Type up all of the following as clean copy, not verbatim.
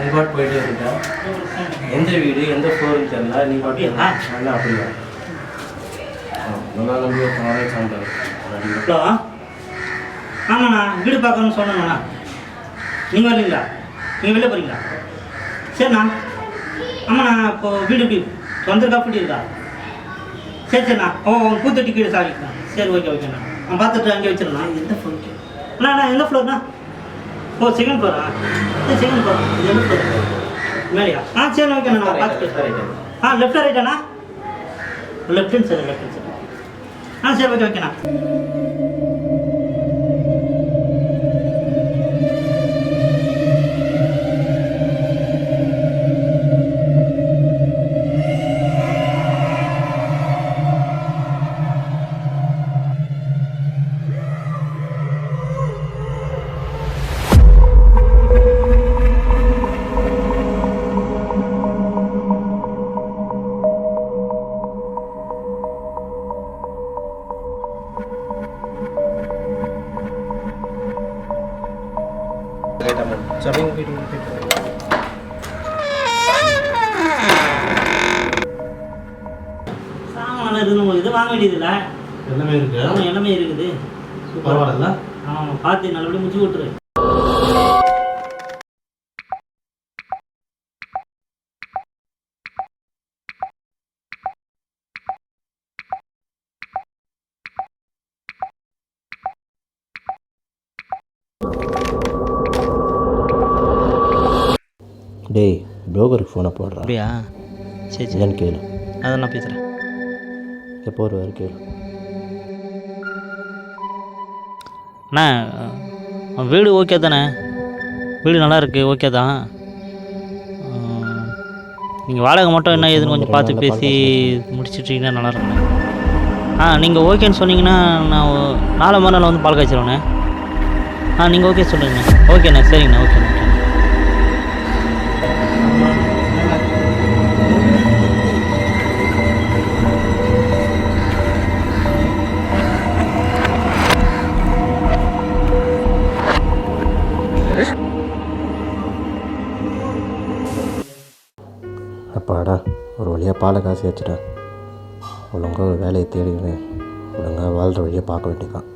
Reward போயிட்டே இருக்கேன். எந்த வீடு எந்த ஃப்ளோர்னு தெரியல. நீ அப்படியா? நல்லா அப்படியா? நல்லா நம்பி ஒருத்தவங்க சாப்பிட்டாரு. ஹலோ, ஆமாண்ணா வீடு பார்க்கணும்னு சொன்னேண்ணா. நீங்கள் வரலீங்களா? நீங்கள் வெளில போகிறீங்களா? சரிண்ணா. ஆமாண்ணா இப்போது வீடு எப்படி வந்திருக்கா அப்படி இருக்கா? சரிண்ணா. பூத்தொட்டி கீழே சாரிண்ணா. சரி ஓகேண்ணா. நான் பார்த்துட்டு அங்கே வச்சிடண்ணா. எந்த ஃப்ளோர்? அண்ணா எந்த ஃப்ளோர்ண்ணா? செகண்ட் ஃப்ளோரா? Second floor. இது எந்த ஃப்ளோர்? மேலையா? சரி ஓகேண்ணா. நான் பார்த்துட்டு லெஃப்ட் ரைட்டாண்ணா? லெஃப்ட் ஹேண்ட் சரி. சரி ஓகேண்ணா. சாமான் இருக்குது, இது வாங்க வேண்டியதில்லை. எல்லாமே இருக்கு. எல்லாமே இருக்குது. பரவாயில்ல. பார்த்து நல்லபடியாக முடிச்சு விட்டுரு. டேய், ப்ரோக்கருக்கு ஃபோனை போடுறா. அப்படியா? சரி என்னன்னு கேளு. அதை நான் பேசுகிறேன். எப்போ வருவார் கேளு. அண்ணா வீடு ஓகே தானே? வீடு நல்லா இருக்குது, ஓகே தான். நீங்கள் வாடகை மட்டும் என்ன ஏதுன்னு கொஞ்சம் பார்த்து பேசி முடிச்சிட்டிங்கன்னா நல்லா இருக்குண்ணே. நீங்கள் ஓகேன்னு சொன்னீங்கன்னா நான் நாளை மறுநாள் வந்து பால் காய்ச்சிருவேண்ணே. நீங்கள் ஓகே சொல்லுங்கண்ணே. ஓகேண்ணே, சரிங்கண்ணா. ஓகேண்ணே. அப்பாடா, ஒரு வழியாக பாலை காசு வச்சுட்டேன். ஒழுங்காக ஒரு வேலையை தேடிக்கினேன். ஒழுங்காக வாழ்கிற வழியை பார்க்க வேண்டியதான்.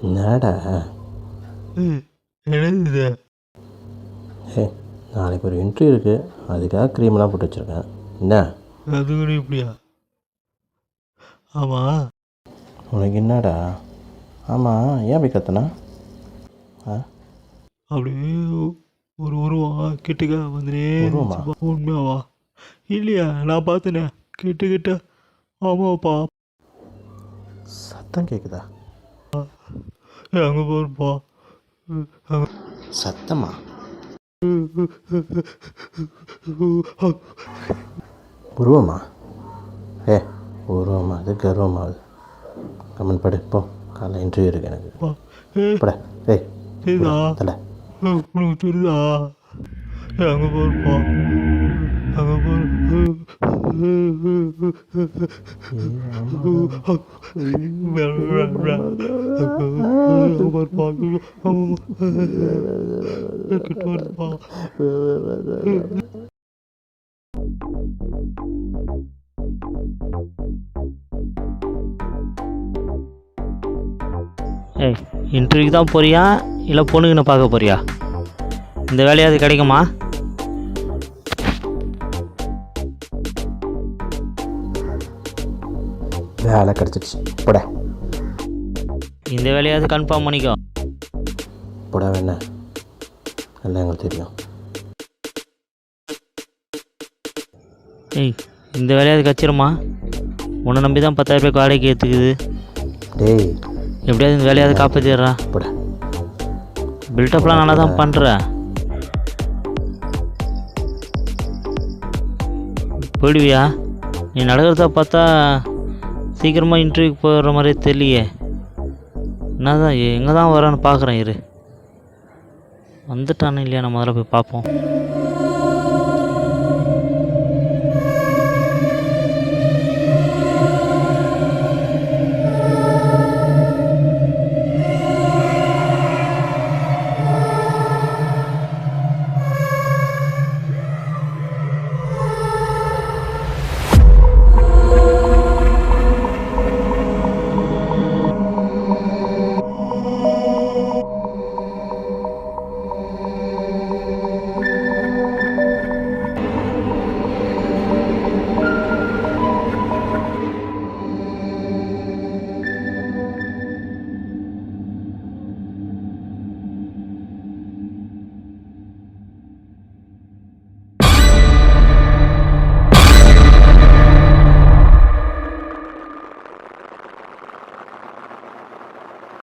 என்னடா நாளைக்கு ஒரு இன்டர்வியூ இருக்குது, அதுக்காக க்ரீம்லாம் போட்டு வச்சுருக்கேன். என்ன அது கூட இப்படியா? ஆமாம், உனக்கு என்னடா? ஆமாம், ஏன் போய் கத்தனா? அப்படியே ஒரு உருவம் கிட்டக்க வந்துனே உண்மையாவா? இல்லையா, நான் பார்த்தேனே கிட்ட. ஆமாப்பா. சத்தம் கேட்குதா? அங்கே போருப்பா. சத்தமா? உருவமா? உருவமா? அது கர்வமா? அது கமெண்ட் படு போ. காலைல இன்டர்வியூ இருக்கு எனக்கு. பட தெரியுதா? தலை உனக்கு தெரியுதா? அங்கே போருப்பா. அங்கே போருப்பா. இன்டர்வியூக்கு தான் போறியா இல்லை பொண்ணுங்கன்னு பார்க்க போறியா? இந்த வேலையாவது கிடைக்குமா? வேலை கிடச்சிடுச்சு. போட. இந்த வேலையாவது கன்ஃபார்ம் பண்ணிக்கோ. போட வேணா, எல்லாம் எங்களுக்கு தெரியும். இந்த வேலையாவது கச்சிருமா? உன்னை நம்பி தான் 10,000 ரூபாய்க்கு வாடகைக்கு ஏற்றுக்குது. டேய் எப்படியாவது இந்த வேலையாவது காப்பாற்றிடுறா. போடா. பில்டப்லாம் நல்லா தான் பண்ணுற. போயிடுவியா? நீ நடக்கிறத பார்த்தா சீக்கிரமாக இன்டர்வியூக்கு போகிற மாதிரியே தெரியலையே. என்ன தான் எங்கே தான் வரான்னு பார்க்குறேன். வந்துட்டானே இல்லையா? நம்ம முதல்ல போய் பார்ப்போம்.